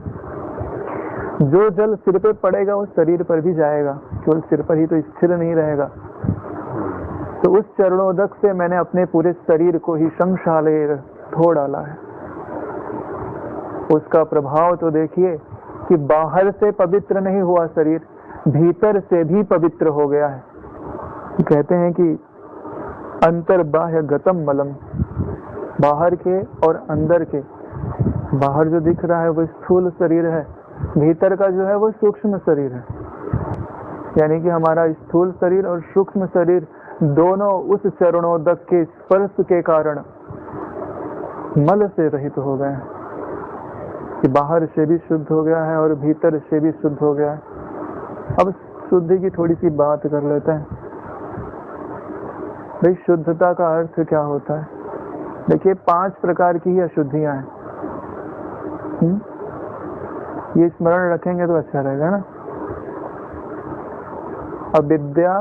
Speaker 1: जो जल सिर पे पड़ेगा वो शरीर पर भी जाएगा, केवल सिर पर ही तो स्थिर नहीं रहेगा। तो उस चरणोदक से मैंने अपने पूरे शरीर को ही संक्षालय धो डाला है। उसका प्रभाव तो देखिए कि बाहर से पवित्र नहीं हुआ शरीर, भीतर से भी पवित्र हो गया है। कहते हैं कि अंतर्बाह्य गतम मलम, बाहर के और अंदर के, बाहर जो दिख रहा है वो स्थूल शरीर है, भीतर का जो है वो सूक्ष्म शरीर है। यानी कि हमारा स्थूल शरीर और सूक्ष्म शरीर दोनों उस चरणोदक के स्पर्श के कारण मल से रहित हो गए हैं, कि बाहर से भी शुद्ध हो गया है और भीतर से भी शुद्ध हो गया है। अब शुद्धि की थोड़ी सी बात कर लेते हैं। भाई शुद्धता का अर्थ क्या होता है? देखिए 5 प्रकार की ही अशुद्धियां हैं। ये स्मरण रखेंगे तो अच्छा रहेगा ना। अविद्या,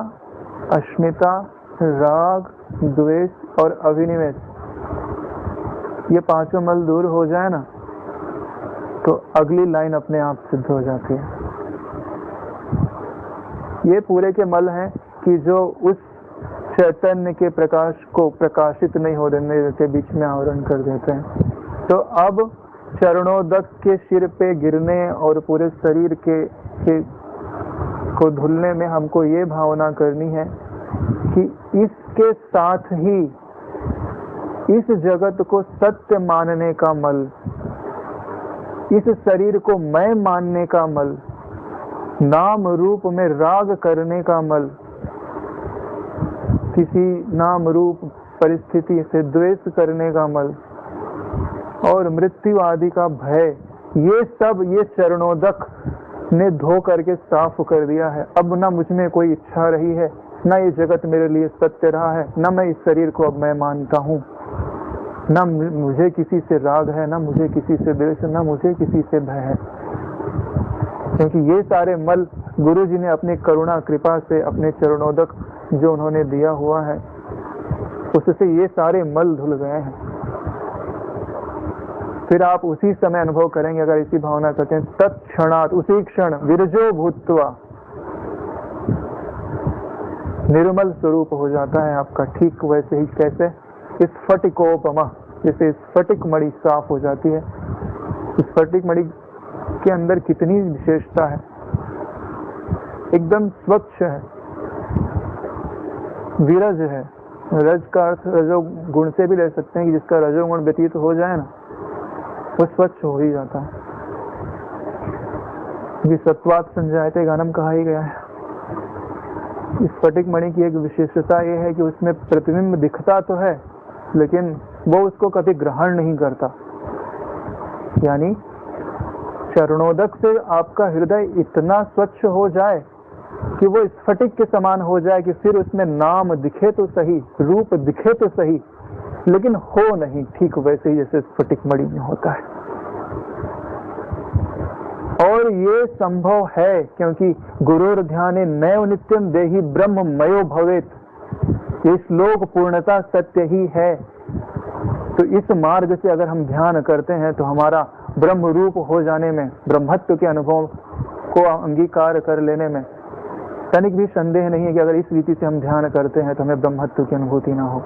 Speaker 1: अस्मिता, राग, द्वेष और अभिनिवेश, ये 5 मल दूर हो जाए ना तो अगली लाइन अपने आप सिद्ध हो जाती है। ये पूरे के मल हैं कि जो उस चैतन्य के प्रकाश को प्रकाशित नहीं हो देने देते, बीच में आवरण कर देते हैं। तो अब चरणोदक के सिर पे गिरने और पूरे शरीर के को धुलने में हमको ये भावना करनी है कि इसके साथ ही इस जगत को सत्य मानने का मल, इस शरीर को मैं मानने का मल, नाम रूप में राग करने का मल, किसी नाम रूप परिस्थिति से द्वेष करने का मल और मृत्यु आदि का भय, ये सब ये चरणोदक ने धो करके साफ कर दिया है। अब ना मुझ में कोई इच्छा रही है, ना ये जगत मेरे लिए सत्य रहा है, ना मैं इस शरीर को अब मैं मानता हूँ, ना मुझे किसी से राग है, ना मुझे किसी से द्वेष, ना मुझे किसी से भय है। क्योंकि ये सारे मल गुरु जी ने अपनी करुणा कृपा से अपने चरणोदक जो उन्होंने दिया हुआ है उससे ये सारे मल धुल गए हैं। फिर आप उसी समय अनुभव करेंगे, अगर इसी भावना करते हैं, तत्क्षणात, उसी क्षण विरजो भूत्वा, निर्मल स्वरूप हो जाता है आपका। ठीक वैसे ही कैसे? स्फटिकोपमा, जैसे स्फटिक मणि साफ हो जाती है। स्फटिक मणि के अंदर कितनी विशेषता है, एकदम स्वच्छ है, विरज है। रज का अर्थ रजोगुण से भी ले सकते हैं कि जिसका रजोगुण व्यतीत हो जाए ना वो स्वच्छ हो ही जाता है। ये सत्वात संजायते गानम कहा ही गया है। इस स्फटिक मणि की एक विशेषता ये है कि उसमें प्रतिबिंब दिखता तो है लेकिन वो उसको कभी ग्रहण नहीं करता। यानी चरणोदक से आपका हृदय इतना स्वच्छ हो जाए कि वो स्फटिक के समान हो जाए कि फिर उसमें नाम दिखे तो सही, रूप दिखे तो सही, लेकिन हो नहीं ठीक वैसे ही जैसे स्फटिक मणि में होता है। और ये संभव है क्योंकि गुरुर ध्याने नैव नित्यम देहि ब्रह्ममयो भवेत, ये श्लोक पूर्णता सत्य ही है। तो इस मार्ग से अगर हम ध्यान करते हैं तो हमारा ब्रह्म रूप हो जाने में, ब्रह्मत्व के अनुभव को अंगीकार कर लेने में तनिक भी संदेह नहीं है कि अगर इस रीति से हम ध्यान करते हैं तो हमें ब्रह्मत्व की अनुभूति ना हो।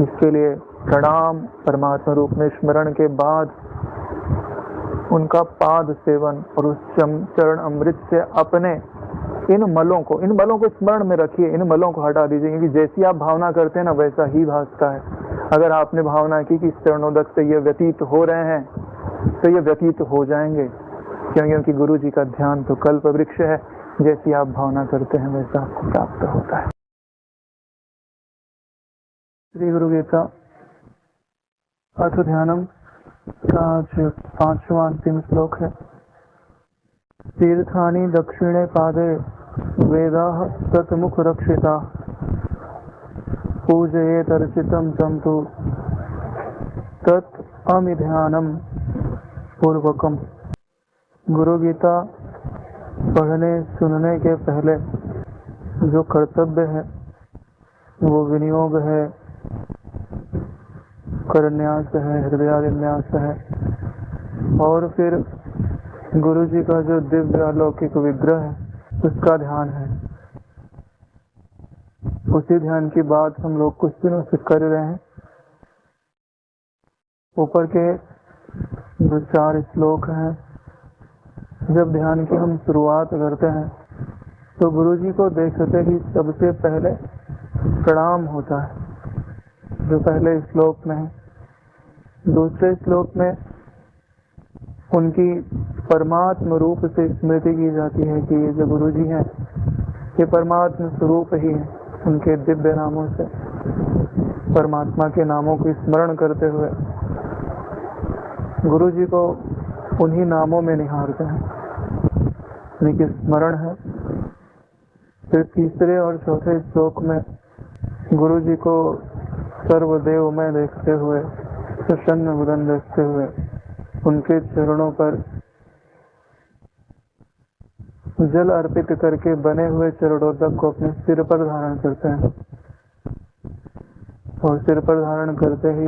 Speaker 1: इसके लिए प्रणाम, परमात्मा रूप में स्मरण के बाद उनका पाद सेवन और उस चरण अमृत से अपने इन मलों को स्मरण में रखिए, इन मलों को हटा दीजिए। क्योंकि जैसी आप भावना करते हैं ना वैसा ही भासता है। अगर आपने भावना की कि इस चरणोदक से ये व्यतीत हो रहे हैं तो ये व्यतीत हो जाएंगे, क्योंकि गुरु जी का ध्यान तो कल्प वृक्ष है। जैसी आप भावना करते हैं वैसा आपको प्राप्त होता है। श्री गुरु गीता अर्थ ध्यानम का 5वां अंतिम श्लोक है। तीर्थानि दक्षिणे पादे वेदाः तत्मुख रक्षिता पूजयेत अर्चितं तं तु तत् अमिध्यानम पूर्वकम। गुरु गीता पढ़ने सुनने के पहले जो कर्तव्य है वो विनियोग है, करन्यास है, हृदयान्यास है, और फिर गुरु जी का जो दिव्य अलौकिक विग्रह है उसका ध्यान है। उसी ध्यान की बात हम लोग कुछ दिनों से कर रहे हैं। ऊपर के जो 4 श्लोक हैं, जब ध्यान की हम शुरुआत करते हैं तो गुरु जी को देखते ही सबसे पहले प्रणाम होता है, जो पहले श्लोक में है। दूसरे श्लोक में उनकी परमात्म रूप से स्मृति की जाती है कि ये जो गुरु जी हैं ये परमात्म स्वरूप ही है। उनके दिव्य नामों से परमात्मा के नामों को स्मरण करते हुए गुरु जी को उन्हीं नामों में निहारते हैं, उनकी स्मरण है। फिर तीसरे और चौथे श्लोक में गुरु जी को सर्वदेव में देखते हुए, प्रसन्न वदन देखते हुए उनके चरणों पर जल अर्पित करके बने हुए चरणोदक को अपने सिर पर धारण करते हैं, और सिर पर धारण करते ही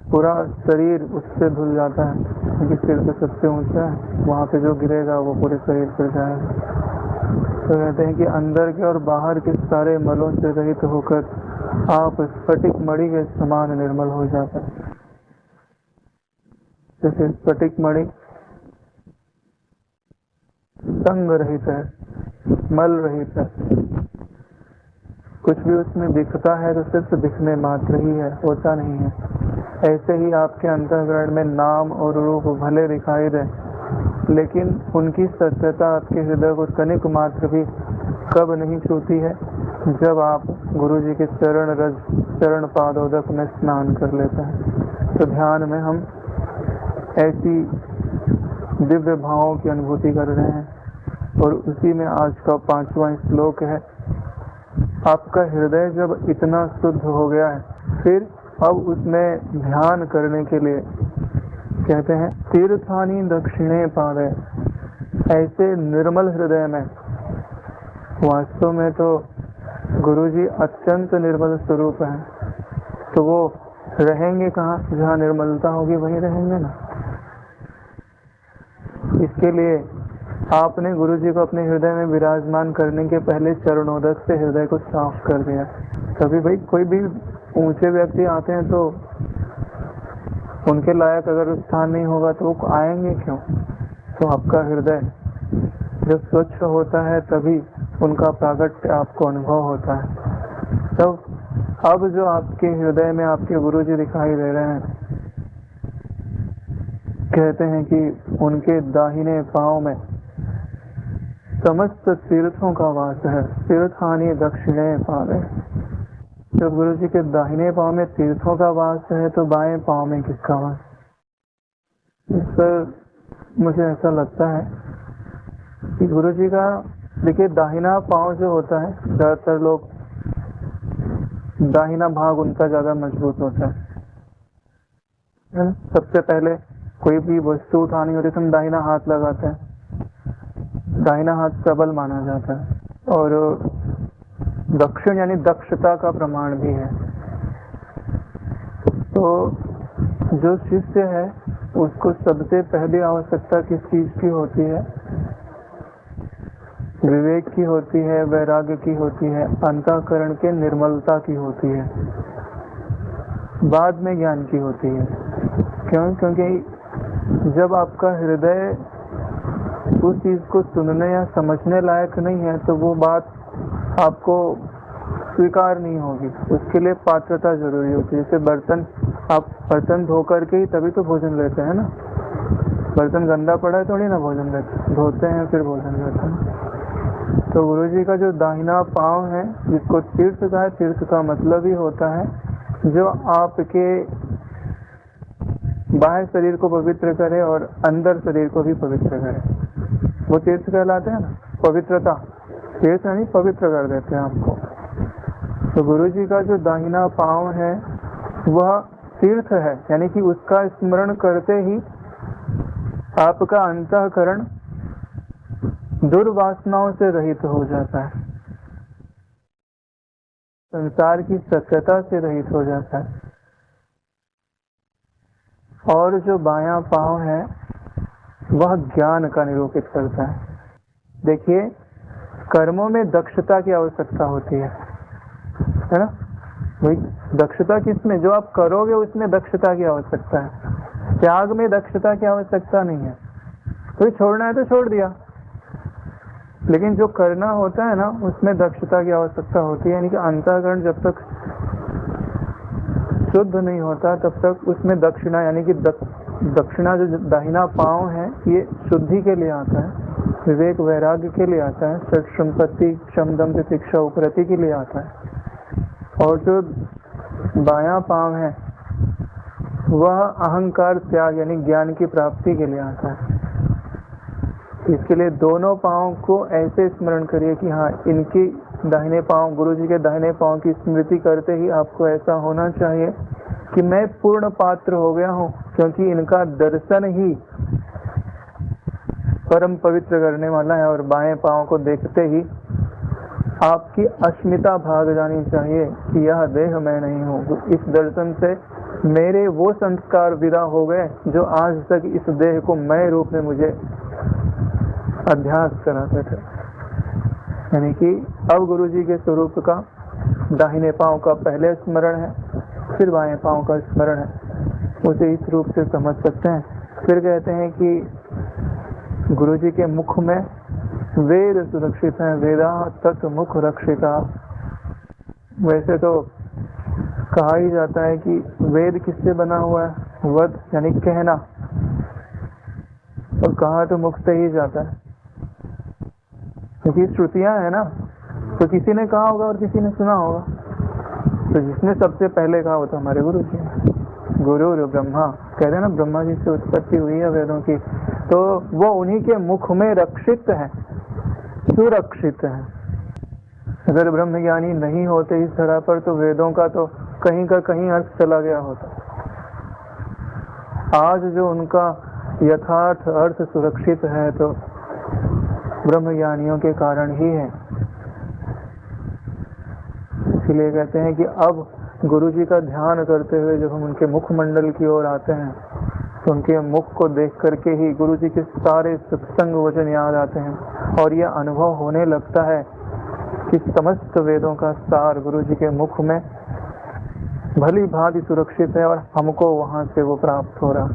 Speaker 1: पूरा शरीर उससे धुल जाता है, क्योंकि सिर पे सबसे ऊंचा है, वहां पे जो गिरेगा वो पूरे शरीर पर जाएगा। तो कहते हैं कि अंदर के और बाहर के सारे मलों से रहित होकर आप स्फटिक मणि के समान निर्मल हो जाता है। जैसे स्फटिक मणि संग रहित है, मल रहित है, कुछ भी उसमें दिखता है तो सिर्फ दिखने मात्र ही है, होता नहीं है। ऐसे ही आपके अंतःकरण में नाम और रूप भले दिखाई दे, लेकिन उनकी सत्यता आपके हृदय को तनिक मात्र भी कब नहीं छूती है, जब आप गुरु जी के चरण पादोदक में स्नान कर लेते हैं। तो ध्यान में हम ऐसी दिव्य भावों की अनुभूति कर रहे हैं, और उसी में आज का 5वां श्लोक है। आपका हृदय जब इतना शुद्ध हो गया है, फिर अब उसमें ध्यान करने के लिए कहते हैं तीर्थानी दक्षिणे पावे। ऐसे निर्मल हृदय में वास्तव में तो गुरुजी अत्यंत निर्मल स्वरूप हैं, तो वो रहेंगे कहाँ? जहाँ निर्मलता होगी वहीं रहेंगे ना। इसके लिए आपने गुरुजी को अपने हृदय में विराजमान करने के पहले चरणोदक से हृदय को साफ कर दिया। कभी भाई कोई भी ऊंचे व्यक्ति आते हैं तो उनके लायक अगर स्थान नहीं होगा तो वो आएंगे क्यों? तो आपका हृदय जब स्वच्छ होता है तभी उनका प्रागट्य आपको अनुभव होता है। तो अब जो आपके हृदय में आपके गुरुजी दिखाई दे रहे हैं, कहते हैं कि उनके दाहिने पांव में समस्त तीर्थों का वास है। तीर्थानी दक्षिणे पावे। जब गुरु जी के दाहिने पांव में तीर्थों का वास है तो बाएं पांव में किसका वास? इस पर मुझे ऐसा लगता है कि गुरु जी का, देखिए दाहिना पांव जो होता है, ज्यादातर लोग दाहिना भाग उनका ज्यादा मजबूत होता है ना। सबसे पहले कोई भी वस्तु उठानी होती है तो हम दाहिना हाथ लगाते हैं, दाहिना हाथ सबल माना जाता है, और दक्षिण यानी दक्षता का प्रमाण भी है। तो जो शिष्य है उसको सबसे पहली आवश्यकता किस चीज की होती है? विवेक की होती है, वैराग्य की होती है, अंतःकरण के निर्मलता की होती है, बाद में ज्ञान की होती है। क्यों? क्योंकि जब आपका हृदय उस चीज को सुनने या समझने लायक नहीं है तो वो बात आपको स्वीकार नहीं होगी। उसके लिए पात्रता जरूरी होती है। जैसे बर्तन, आप बर्तन धो करके ही तभी तो भोजन लेते हैं ना। बर्तन गंदा पड़ा है थोड़ी ना भोजन लेते, धोते हैं फिर भोजन लेते हैं। तो गुरु जी का जो दाहिना पांव है, जिसको तीर्थ का है, तीर्थ का मतलब ही होता है जो आपके बाह्य शरीर को पवित्र करे और अंदर शरीर को भी पवित्र करे, वो तीर्थ कहलाते हैं ना। पवित्रता, तीर्थ नहीं, पवित्र कर देते हैं आपको। तो गुरु जी का जो दाहिना पांव है वह तीर्थ है, यानी कि उसका स्मरण करते ही आपका अंतःकरण दुर्वासनाओं से रहित हो जाता है, संसार की सत्यता से रहित हो जाता है। और जो बायां पांव है वह ज्ञान का निरूपित करता है। देखिए, कर्मों में दक्षता की आवश्यकता होती है ना। वही दक्षता किसमें, जो आप करोगे उसमें दक्षता की आवश्यकता है, त्याग में दक्षता की आवश्यकता नहीं है। तो छोड़ना है तो छोड़ दिया, लेकिन जो करना होता है ना उसमें दक्षता की आवश्यकता होती है। यानी कि अंतःकरण जब तक शुद्ध नहीं होता तब तक उसमें दक्षिणा, यानी कि दक्षिणा जो दाहिना पांव है ये शुद्धि के लिए आता है, विवेक वैराग्य के लिए आता है, षट संपत्ति क्षम दम तितिक्षा उपरति के लिए आता है। और जो बायां पांव है वह अहंकार त्याग यानी ज्ञान की प्राप्ति के लिए आता है। इसके लिए दोनों पांव को ऐसे स्मरण करिए कि हाँ, इनकी दाहिने पांव, गुरु जी के दाहिने पांव की स्मृति करते ही आपको ऐसा होना चाहिए कि मैं पूर्ण पात्र हो गया हूँ, क्योंकि इनका दर्शन ही परम पवित्र करने वाला है। और बाएं पांव को देखते ही आपकी अस्मिता भाग जानी चाहिए कि यह देह मैं नहीं हूँ। इस दर्शन से मेरे वो संस्कार विदा हो गए जो आज तक इस देह को मैं रूप में मुझे अध्यास कराते थे। यानी कि अब गुरु जी के स्वरूप का दाहिने पांव का पहले स्मरण है, फिर बाएं पांव का स्मरण है, उसे इस रूप से समझ सकते हैं। फिर कहते हैं कि गुरु जी के मुख में वेद सुरक्षित है, वेदा तत् मुख रक्षिता। वैसे तो कहा ही जाता है कि वेद किससे बना हुआ है, वद यानी कहना, और कहा तो मुख से ही जाता है, क्योंकि श्रुतियां है ना, तो किसी ने कहा होगा और किसी ने सुना होगा। तो जिसने सबसे पहले कहा वो तो हमारे गुरु जी हैं। गुरु ब्रह्मा, कहते हैं ना ब्रह्मा जी से उत्पत्ति हुई है वेदों की, तो वो उन्हीं के मुख में रक्षित है, सुरक्षित है। अगर ब्रह्म ज्ञानी नहीं होते इस धरा पर तो वेदों का तो कहीं का कहीं अर्थ चला गया होता। आज जो उनका यथार्थ अर्थ सुरक्षित है तो ब्रह्म ज्ञानियों के कारण ही है। इसलिए कहते हैं कि अब गुरु जी का ध्यान करते हुए जब हम उनके मुखमंडल की ओर आते हैं तो उनके मुख को देख करके ही गुरु जी के सारे सत्संग वचन याद आते हैं, और यह अनुभव होने लगता है कि समस्त वेदों का सार गुरु जी के मुख में भली भांति सुरक्षित है, और हमको वहां से वो प्राप्त हो रहा।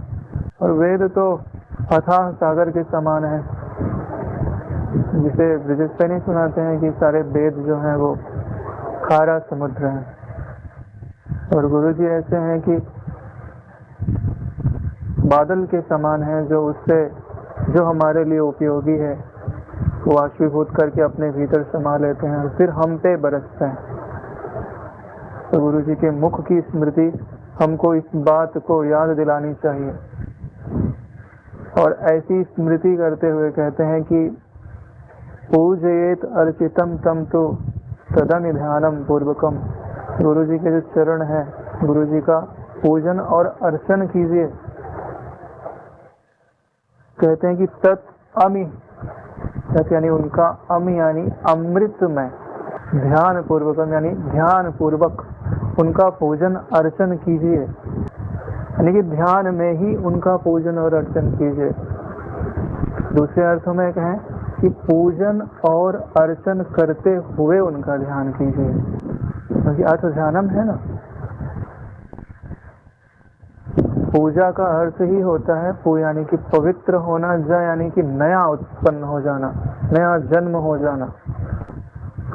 Speaker 1: और वेद तो अथाह सागर के समान है, जिसे ब्रिजेश पे नहीं सुनाते हैं कि सारे वेद जो हैं वो खारा समुद्र है, और गुरु जी ऐसे हैं कि बादल के समान है, जो उससे जो हमारे लिए उपयोगी है वो आश्वीभूत करके अपने भीतर समा लेते हैं और फिर हम पे बरसते हैं। तो गुरु जी के मुख की स्मृति हमको इस बात को याद दिलानी चाहिए, और ऐसी स्मृति करते हुए कहते हैं कि पूजयेत अर्चितम तम तो तदनिधानम पूर्वकम। गुरु जी के जो चरण है, गुरु जी का पूजन और अर्चन कीजिए। कहते हैं कि तत् अमि, तत् यानी उनका, अमि यानी अमृत में, ध्यान पूर्वकम यानी ध्यान पूर्वक उनका पूजन अर्चन कीजिए। यानी कि ध्यान में ही उनका पूजन और अर्चन कीजिए। दूसरे अर्थों में कहें कि पूजन और अर्चन करते हुए उनका ध्यान कीजिए, क्योंकि अर्थ ध्यानम है ना। पूजा का अर्थ ही होता है यानी कि पवित्र होना, ज यानी कि नया उत्पन्न हो जाना, नया जन्म हो जाना।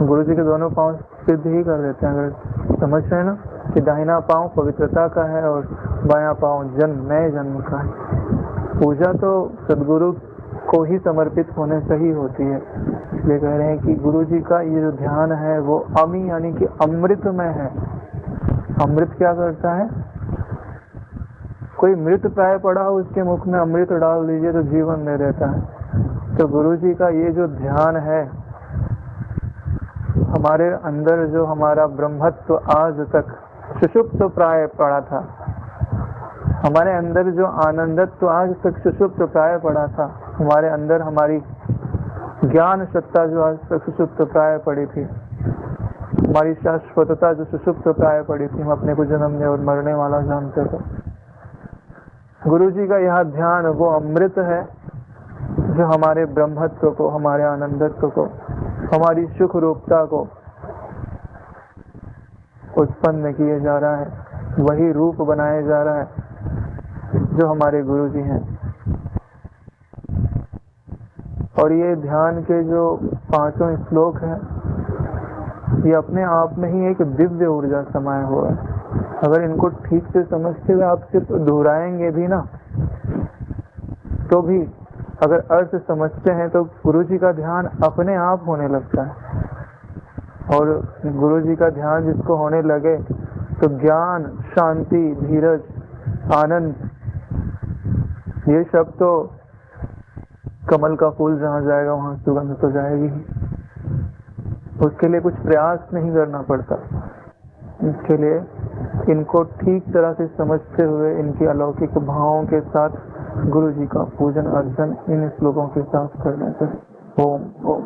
Speaker 1: गुरु जी के दोनों पांव सिद्ध ही कर देते हैं। अगर समझ रहे हैं ना कि दाहिना पांव पवित्रता का है और बायां पांव नए जन्म का है। पूजा तो सदगुरु को ही समर्पित होने से ही होती है। इसलिए कह रहे हैं कि गुरु जी का ये जो ध्यान है वो अमी यानी कि अमृत में है। अमृत क्या करता है? कोई मृत प्राय पड़ा हो उसके मुख में अमृत डाल दीजिए तो जीवन दे देता है। तो गुरु जी का ये जो ध्यान है, हमारे अंदर जो हमारा ब्रह्मत्व आज तक सुषुप्त प्राय पड़ा था, हमारे अंदर जो आनंदत्व आज तक सुषुप्त प्राय पड़ा था, हमारे अंदर हमारी ज्ञान सत्ता जो आज तक सुषुप्त प्राय पड़ी थी, हमारी शाश्वतता जो सुषुप्त प्राय पड़ी थी, हम अपने को जन्मने और मरने वाला जानते थे। गुरु जी का यह ध्यान वो अमृत है जो हमारे ब्रह्मत्व को, हमारे आनंदत्व को, हमारी सुख रूपता को उत्पन्न किए जा रहा है, वही रूप बनाया जा रहा है जो हमारे गुरु जी हैं। और ये ध्यान के जो 5 श्लोक हैं, ये अपने आप में ही एक दिव्य ऊर्जा समाया हुआ है। अगर इनको ठीक से समझते हुए आप सिर्फ दोहराएंगे भी ना, तो भी अगर अर्थ समझते हैं तो गुरु जी का ध्यान अपने आप होने लगता है। और गुरु जी का ध्यान जिसको होने लगे तो ज्ञान, शांति, धीरज, आनंद, ये सब तो कमल का फूल जहाँ जाएगा वहाँ सुगंध तो जाएगी ही। उसके लिए कुछ प्रयास नहीं करना पड़ता। इसके लिए इनको ठीक तरह से समझते हुए इनके अलौकिक भावों के साथ गुरु जी का पूजन अर्चन इन श्लोकों के साथ करना चाहिए। ओम ओम।